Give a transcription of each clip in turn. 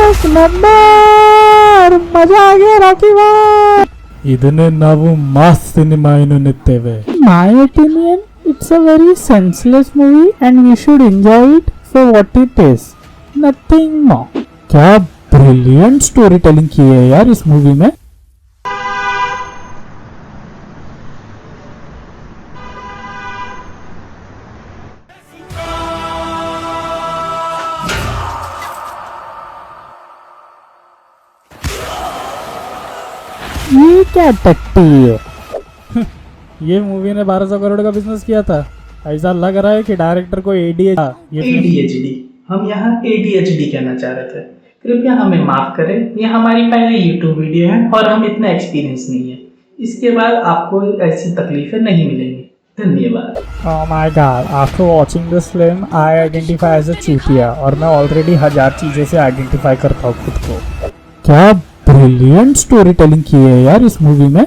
एक नंबर मजा आ गया रॉकी भाई. ಇದನ್ನೇ ನಾವು ಮಾಸ್ ಸಿನಿಮಾ ಎನ್ನುತ್ತೇವೆ. My opinion, it's a very senseless movie and we should enjoy it for what it is. Nothing more. क्या ब्रिलियंट स्टोरी टेलिंग की है यार इस मूवी में. ये क्या टट्टी है. ये मूवी ने 1200 करोड़ का बिजनेस किया था. ऐसा लग रहा है कि डायरेक्टर को ADHD, हम यहाँ ADHD कहना चाह रहे थे. कृपया हमें माफ करें, ये हमारी पहली YouTube वीडियो है और हम इतना एक्सपीरियंस नहीं है. इसके बाद आपको ऐसी तकलीफें नहीं मिलेंगी. धन्यवाद. Oh my god, after watching this film, I identify as a चूतिया और मैं ऑलरेडी 1000 चीजों से आइडेंटिफाई करता हूँ खुद को. क्या ब्रिलियंट स्टोरी टेलिंग की है यार इस मूवी में.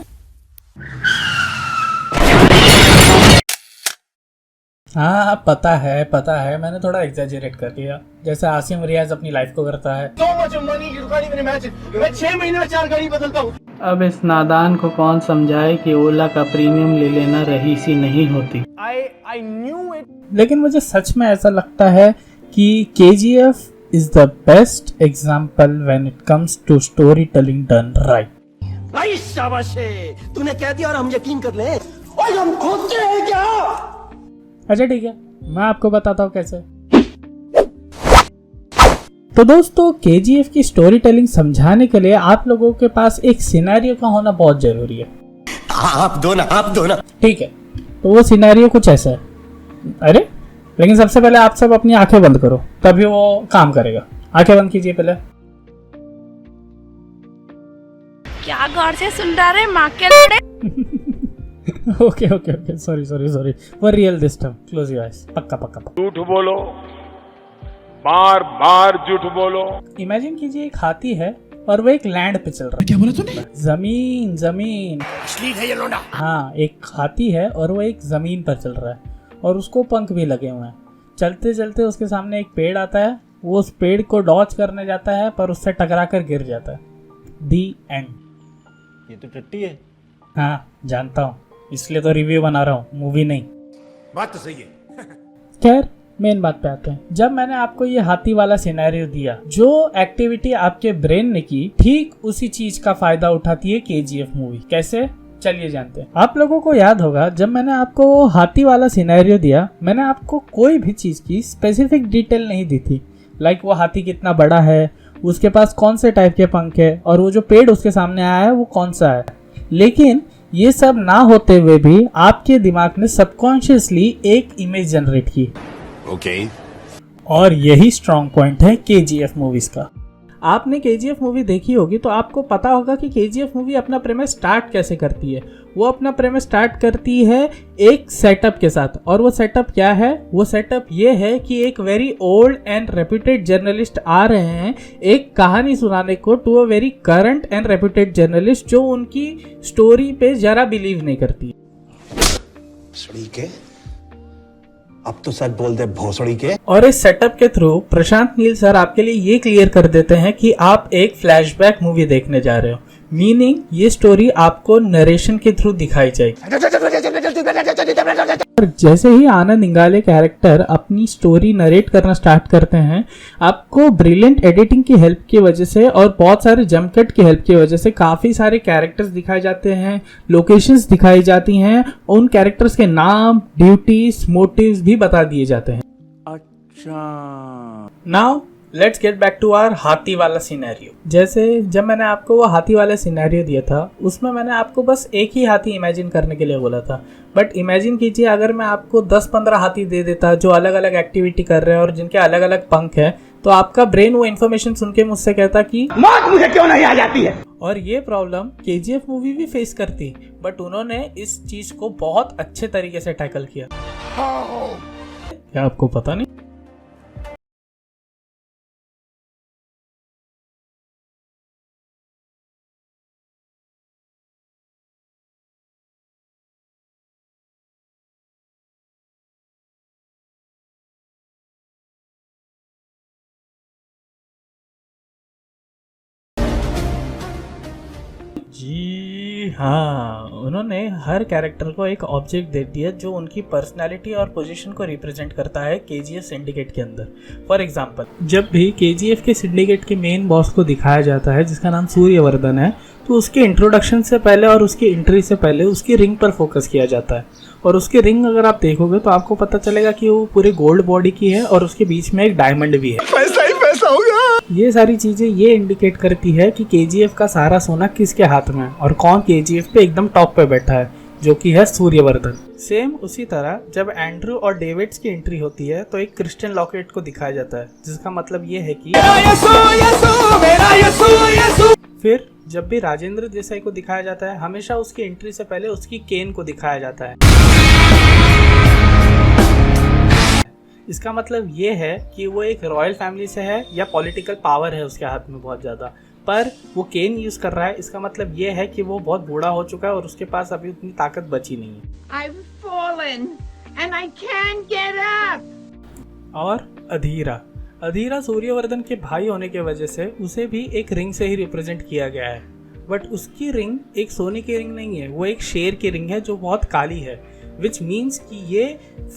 हाँ पता है मैंने थोड़ा एग्जैजरेट कर दिया, जैसे आसिम रियाज अपनी लाइफ को करता है. मैं 6 महीने में 4 गाड़ी बदलता हूँ. अब इस नादान को कौन समझाए कि ओला का प्रीमियम ले लेना रहीसी नहीं होती. I knew it. लेकिन मुझे सच में ऐसा लगता है कि KGF is the best example when it comes to storytelling done right. भाई शाबाश है, तूने कह दिया और हम यकीन कर ले. और हम खोदते हैं क्या? अच्छा ठीक है, मैं आपको बताता हूँ कैसे. तो दोस्तों KGF की स्टोरी टेलिंग समझाने के लिए आप लोगों के पास एक सिनेरियो का होना बहुत जरूरी है. आप दो ना. ठीक है, तो वो सिनेरियो कुछ ऐसा है. अरे लेकिन सबसे पहले आप सब अपनी आंखें बंद करो, तभी वो काम करेगा. आंखें बंद कीजिए पहले. क्या गौर से सुन रहा रे माँ के लड़े. ओके सॉरी वो real this time. Close your eyes. पक्का. झूठ बोलो, बार झूठ बोलो. इमेजिन कीजिए एक हाथी है और वो एक लैंड पे चल रहा है. क्या बोला तूने. जमीन. है ये लोंडा. हाँ, एक हाथी है और वो एक जमीन पर चल रहा है और उसको पंख भी लगे हुए हैं. चलते चलते उसके सामने एक पेड़ आता है. वो उस पेड़ को डॉच करने जाता है पर उससे टकरा कर गिर जाता है. दी एंड. ये तो टट्टी है. हाँ जानता हूँ, इसलिए तो रिव्यू बना रहा हूँ, मूवी नहीं. बात तो सही है. खैर मेन बात पे आते हैं. जब मैंने आपको ये हाथी वाला सिनेरियो दिया, जो एक्टिविटी आपके ब्रेन ने की, ठीक उसी चीज का फायदा उठाती है KGF मूवी. कैसे, चलिए जानते हैं. आप लोगों को याद होगा जब मैंने आपको हाथी वाला सिनेरियो दिया, मैंने आपको कोई भी चीज की स्पेसिफिक डिटेल नहीं दी थी. लाइक वो हाथी कितना बड़ा है, उसके पास कौन से टाइप के पंख है और वो जो पेड़ उसके सामने आया है वो कौन सा है. लेकिन ये सब ना होते हुए भी आपके दिमाग ने सबकॉन्शियसली एक इमेज जनरेट की. ओके. और यही स्ट्रॉन्ग पॉइंट है KGF मूवीज का. आपने KGF मूवी देखी होगी तो आपको पता होगा कि KGF मूवी अपना प्रेमिस स्टार्ट कैसे करती है. वो अपना प्रेमिस स्टार्ट करती है एक सेटअप के साथ. और वो सेटअप क्या है? वो सेटअप ये है कि एक very old and reputed journalist आ रहे हैं एक कहानी सुनाने को to a very current and reputed journalist जो उनकी स्टोरी पे जरा बिलीव नहीं करती. सड़ी के अब तो सच बोल दे भोसड़ी के. और इस सेटअप के थ्रू प्रशांत नील सर आपके लिए ये क्लियर कर देते हैं कि आप एक फ्लैशबैक मूवी देखने जा रहे हो. मीनिंग ये स्टोरी आपको नरेशन के थ्रू दिखाई जाएगी. और जैसे ही आनंद इंगाले कैरेक्टर अपनी स्टोरी नरेट करना स्टार्ट करते हैं, आपको ब्रिलियंट एडिटिंग की हेल्प की वजह से और बहुत सारे जंप कट की हेल्प की वजह से काफी सारे कैरेक्टर्स दिखाए जाते हैं, लोकेशंस दिखाई जाती हैं, उन कैरेक्टर्स के नाम, ड्यूटीज, मोटिव्स भी बता दिए जाते हैं. अच्छा, now let's get back to our हाथी वाला सिनेरियो. जैसे जब मैंने आपको वो हाथी वाला सिनेरियो दिया था, उसमें मैंने आपको बस एक ही हाथी इमेजिन करने के लिए बोला था. बट इमेजिन कीजिए अगर मैं आपको 10-15 हाथी दे देता जो अलग अलग एक्टिविटी कर रहे हैं और जिनके अलग अलग पंख है, तो आपका ब्रेन वो इन्फॉर्मेशन सुन के मुझसे कहता कि मौत मुझे क्यों नहीं आ जाती है. और ये प्रॉब्लम KGF मूवी भी फेस करती, बट उन्होंने इस चीज को बहुत अच्छे तरीके से टैकल किया. क्या आपको पता नहीं? जी हाँ, उन्होंने हर कैरेक्टर को एक ऑब्जेक्ट दे दिया जो उनकी पर्सनालिटी और पोजीशन को रिप्रेजेंट करता है केजीएफ सिंडिकेट के अंदर। फॉर एग्जांपल, जब भी केजीएफ के सिंडिकेट के मेन बॉस को दिखाया जाता है जिसका नाम सूर्यवर्धन है, तो उसके इंट्रोडक्शन से पहले और उसकी एंट्री से पहले उसकी रिंग पर फोकस किया जाता है। और उसकी रिंग अगर आप देखोगे तो आपको पता चलेगा कि वो पूरे गोल्ड बॉडी की है और उसके बीच में एक डायमंड भी है। पैसा ही पैसा होगा। ये सारी चीजें ये इंडिकेट करती है कि केजीएफ का सारा सोना किसके हाथ में है और कौन केजीएफ पे एकदम टॉप पे बैठा है, जो कि है सूर्यवर्धन। सेम उसी तरह जब एंड्रू और डेविड्स की एंट्री होती है तो एक क्रिश्चियन लॉकेट को दिखाया जाता है, जिसका मतलब ये है कि फिर जब भी राजेंद्र देसाई को दिखाया जाता है, हमेशा उसकी एंट्री से पहले उसकी केन को दिखाया जाता है। इसका मतलब ये है कि वो एक रॉयल फैमिली से है या पॉलिटिकल पावर है उसके हाथ में बहुत ज़्यादा, पर वो केन यूज़ कर रहा है। इसका मतलब ये है कि वो बहुत बूढ़ा हो चुका है और उसके पास अभी उतनी ताकत बची नहीं है। I've fallen and I can't get up. और अधीरा सूर्यवर्धन के भाई होने के वजह से उसे भी एक रिंग से ही रिप्रेजेंट किया गया है, बट उसकी रिंग एक सोने की रिंग नहीं है, वो एक शेर की रिंग है जो बहुत काली है, विच मीन्स कि ये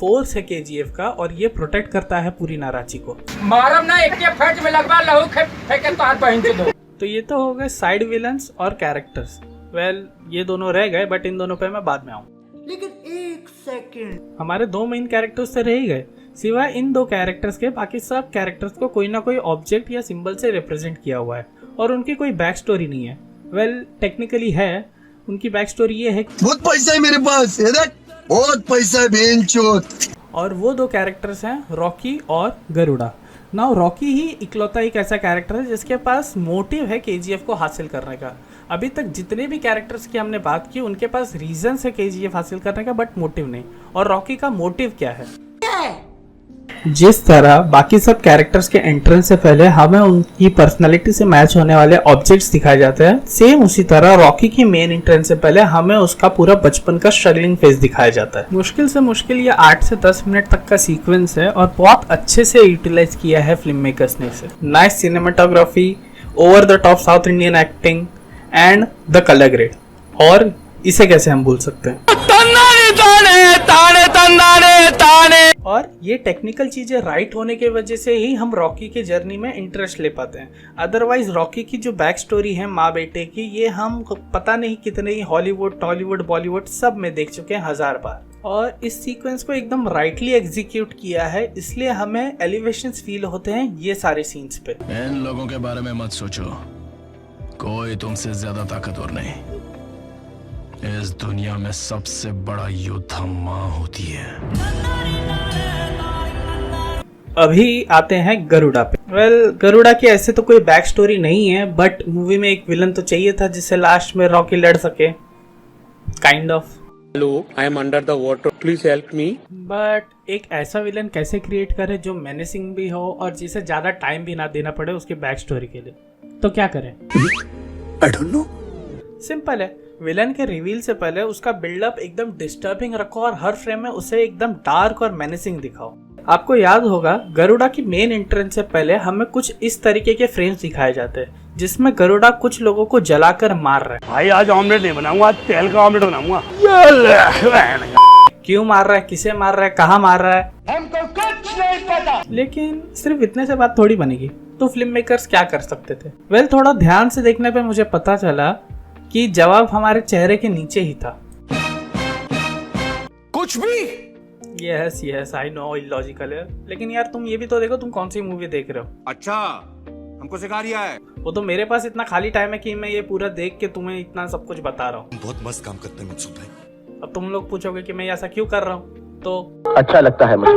फोर्स है केजीएफ का और ये प्रोटेक्ट करता है पूरी नाराची को। मारम ना एक के फट में लगवा लहू फेंके तो हाथ पहन के दो। तो ये तो हो गए साइड विलन्स और कैरेक्टर्स। वेल, ये दोनों रह गए, बट इन दोनों पे मैं बाद में आऊँ। लेकिन एक सेकंड, हमारे दो मेन कैरेक्टर्स तो रह ही गए। सिवाय इन दो कैरेक्टर्स के बाकी सब कैरेक्टर्स को कोई ना कोई ऑब्जेक्ट या सिंबल से रिप्रेजेंट किया हुआ है और उनकी कोई बैक स्टोरी नहीं है। वेल, टेक्निकली है, उनकी बैक स्टोरी ये है बहुत पैसा है मेरे पास, बहुत पैसा है बेंचोद। और वो दो कैरेक्टर्स हैं रॉकी और गरुड़ा। नाउ रॉकी ही इकलौता एक ऐसा कैरेक्टर है जिसके पास मोटिव है केजीएफ को हासिल करने का। अभी तक जितने भी कैरेक्टर्स की हमने बात की उनके पास रीजन है केजीएफ हासिल करने का, बट मोटिव नहीं। और रॉकी का मोटिव क्या है? जिस तरह बाकी सब कैरेक्टर्स के एंट्रेंस से पहले हमें उनकी पर्सनालिटी से मैच होने वाले ऑब्जेक्ट्स दिखाए जाते हैं, सेम उसी तरह रॉकी की मेन एंट्रेंस से पहले हमें उसका पूरा बचपन का स्ट्रगलिंग फेज दिखाया जाता है। मुश्किल से मुश्किल ये 8 से 10 मिनट तक का सीक्वेंस है और बहुत अच्छे से यूटिलाइज किया है फिल्म मेकर्स ने इसे। Nice cinematography, over the top south Indian acting and the colour grade, और इसे कैसे हम भूल सकते हैं। और ये टेक्निकल चीजें राइट होने की वजह से ही हम रॉकी के जर्नी में इंटरेस्ट ले पाते हैं। अदरवाइज रॉकी की जो बैक स्टोरी है माँ बेटे की, ये हम पता नहीं कितने ही हॉलीवुड, टॉलीवुड, बॉलीवुड सब में देख चुके हैं 1000 बार। और इस सीक्वेंस को एकदम राइटली एग्जीक्यूट किया है, इसलिए हमें एलिवेशंस फील होते हैं ये सारे सीन्स पे। इन लोगों के बारे में मत सोचो, कोई तुमसे ज्यादा ताकतवर नहीं। इस दुनिया में सबसे बड़ा योद्धा माँ होती है। अभी आते हैं गरुड़ा पे। वेल, गरुड़ा की ऐसे तो कोई बैक स्टोरी नहीं है, बट मूवी में एक विलन तो चाहिए था जिससे लास्ट में रॉकी लड़ सके, kind of. Hello, I am under the water, please help me. But एक ऐसा विलन कैसे क्रिएट करे जो मेनेसिंग भी हो और जिसे ज्यादा टाइम भी ना देना पड़े उसकी बैक स्टोरी के लिए? तो क्या करें? I don't know. सिंपल है, विलन के रिवील से पहले उसका बिल्डअप एकदम डिस्टर्बिंग रखो और हर फ्रेम में उसे एकदम डार्क और मेनेसिंग दिखाओ। आपको याद होगा गरुड़ा की मेन एंट्रेंस से पहले हमें कुछ इस तरीके के फ्रेम्स दिखाए जाते हैं जिसमें गरुड़ा कुछ लोगों को जलाकर मार रहा है। भाई आज ऑमलेट नहीं बनाऊंगा, तेल का ऑमलेट बनाऊंगा। क्यों मार रहा है, किसे मार रहा है, कहाँ मार रहा है, हमको कुछ नहीं पता। लेकिन सिर्फ इतने से बात थोड़ी बनेगी। तो फिल्म मेकर्स क्या कर सकते थे? वेल, थोड़ा ध्यान से देखने पे मुझे पता चला कि जवाब हमारे चेहरे के नीचे ही था। कुछ भी। यस आई नो इलॉजिकल है, लेकिन यार तुम ये भी तो देखो तुम कौन सी मूवी देख रहे हो। अच्छा, हमको सिखा रिया है। वो तो मेरे पास इतना खाली टाइम है कि मैं ये पूरा देख के तुम्हें इतना सब कुछ बता रहा हूँ। बहुत मस्त काम करते हैं मकसूद भाई। अब तुम लोग पूछोगे कि मैं ऐसा क्यों कर रहा हूँ, तो अच्छा लगता है मुझे,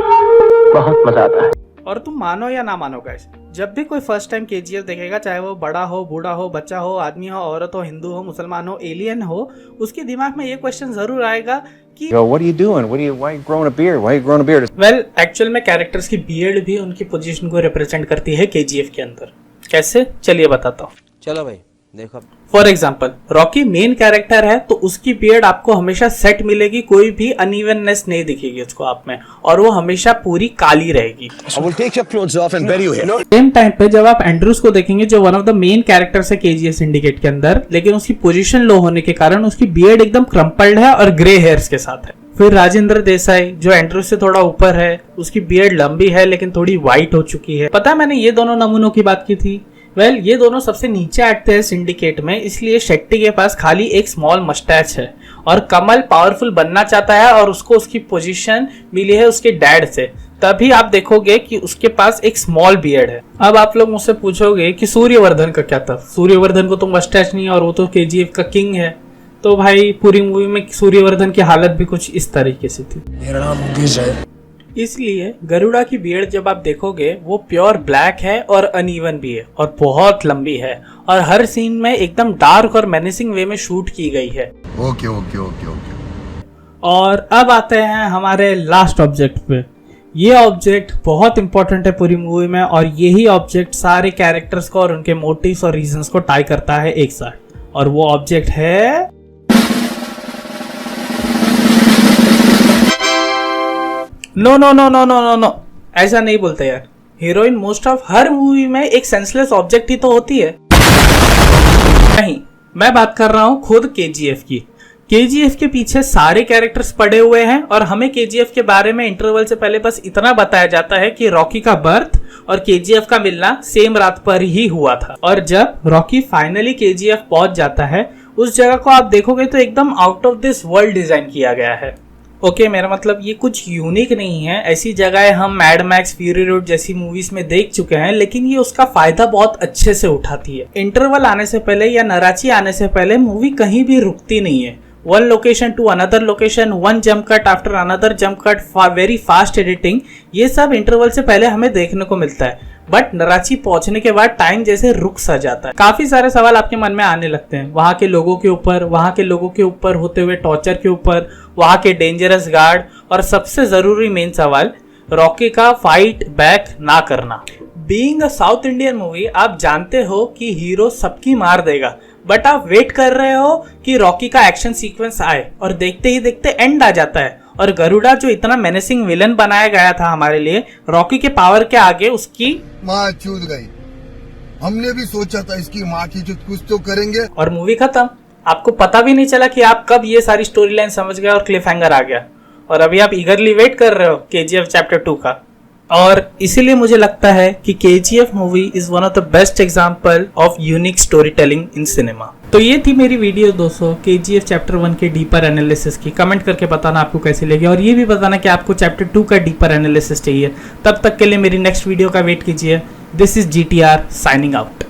बहुत मजा आता है। और तुम मानो या ना मानो गाइस, जब भी कोई फर्स्ट टाइम केजीएफ देखेगा, चाहे वो बड़ा हो, बूढ़ा हो, बच्चा हो, आदमी हो, औरत हो, हिंदू हो, मुसलमान हो, एलियन हो, उसके दिमाग में ये क्वेश्चन जरूर आएगा कि what are you doing? Why are you growing a beard? Why are you growing a beard? Well, actual में कैरेक्टर्स की बियर्ड भी उनकी पोजीशन को रिप्रेजेंट करती है केजीएफ के अंदर। कैसे? चलिए बताता हूँ। चलो भाई, देखो for example Rocky main character है तो उसकी बियर्ड आपको हमेशा सेट मिलेगी, कोई भी अनइवननेस नहीं दिखेगी उसको आप में, और वो हमेशा पूरी काली रहेगी। सेम टाइम पे जब आप एंड्रूस को देखेंगे जो one of the main characters है केजीएफ सिंडिकेट के अंदर, लेकिन उसकी पोजीशन लो होने के कारण उसकी बियर्ड एकदम क्रम्पल्ड है और ग्रे हेयर्स के साथ है। फिर राजेंद्र देसाई जो एंड्रूस से थोड़ा ऊपर है, उसकी बियर्ड लंबी है लेकिन थोड़ी व्हाइट हो चुकी है। पता है मैंने ये दोनों नमूनों की बात की थी। वेल ये दोनों सबसे नीचे आते हैं सिंडिकेट में, इसलिए शेट्टी के पास खाली एक स्मॉल मस्टैच है और कमल पावरफुल बनना चाहता है और उसको उसकी पोजीशन मिली है उसके डैड से, तभी आप देखोगे कि उसके पास एक स्मॉल बियर्ड है। अब आप लोग मुझसे पूछोगे कि सूर्यवर्धन का क्या था, सूर्यवर्धन को तो मस्टैच नहीं है और वो तो केजीएफ का किंग है। तो भाई पूरी मूवी में सूर्यवर्धन की हालत भी कुछ इस तरीके से थी। मेरा नाम मुकेश है। इसलिए गरुड़ा की बियर्ड जब आप देखोगे वो प्योर ब्लैक है और अनइवन भी है और बहुत लंबी है और हर सीन में एकदम डार्क और मेनेसिंग वे में शूट की गई है। Okay okay okay okay. और अब आते हैं हमारे लास्ट ऑब्जेक्ट पे। ये ऑब्जेक्ट बहुत इंपॉर्टेंट है पूरी मूवी में और यही ऑब्जेक्ट सारे कैरेक्टर्स को और उनके मोटिव्स और रीजंस को टाई करता है एक साथ, और वो ऑब्जेक्ट है no no no no no no no, ऐसा नहीं बोलते यार। हीरोइन मोस्ट ऑफ हर मूवी में एक सेंसलेस ऑब्जेक्ट ही तो होती है। नहीं, मैं बात कर रहा हूं खुद केजीएफ की। केजीएफ के पीछे सारे कैरेक्टर्स पड़े हुए हैं और हमें केजीएफ के बारे में इंटरवल से पहले बस इतना बताया जाता है कि रॉकी का बर्थ और केजीएफ का मिलना सेम रात पर ही हुआ था। और जब रॉकी फाइनली केजीएफ पहुंच जाता है, उस जगह को आप देखोगे तो एकदम out of this world design किया गया है। ओके, मेरा मतलब ये कुछ यूनिक नहीं है, ऐसी जगह हम मैड मैक्स, फ्यूरी रोड जैसी मूवीज में देख चुके हैं, लेकिन ये उसका फायदा बहुत अच्छे से उठाती है। इंटरवल आने से पहले या नराची आने से पहले मूवी कहीं भी रुकती नहीं है। One location to another location, one jump cut after another jump cut, very fast editing, ये सब इंटरवल से पहले हमें देखने को मिलता है। बट नराची पहुंचने के बाद टाइम जैसे रुक सा जाता है। काफी सारे सवाल आपके मन में आने लगते हैं, वहां के लोगों के ऊपर, वहां के लोगों के ऊपर होते हुए टॉर्चर के ऊपर, वहां के डेंजरस गार्ड, और सबसे जरूरी मेन सवाल रॉकी का फाइट बैक ना करना। Being a south Indian movie, आप जानते हो कि हीरो सबकी मार देगा, बट आप वेट कर रहे हो कि रॉकी का एक्शन सीक्वेंस आए और देखते ही देखते एंड आ जाता है। और गरुड़ा जो इतना मेनेसिंग विलन बनाया गया था हमारे लिए, रॉकी के पावर के आगे उसकी माँ चूत गई। हमने भी सोचा था इसकी माँ की चूत कुछ तो करेंगे, और मूवी खत्म। आपको पता भी नहीं चला कि आप कब ये सारी स्टोरी लाइन समझ गए और क्लिफ हैंगर आ गया, और अभी आप ईगरली वेट कर रहे हो केजीएफ चैप्टर 2 का। और इसीलिए मुझे लगता है कि KGF movie is one of the best example of unique story telling in cinema. तो ये थी मेरी वीडियो दोस्तों केजीएफ चैप्टर 1 के डीपर एनालिसिस की। कमेंट करके बताना आपको कैसी लगी, और ये भी बताना कि आपको चैप्टर 2 का डीपर एनालिसिस चाहिए। तब तक के लिए मेरी नेक्स्ट वीडियो का वेट कीजिए। This is GTR signing out.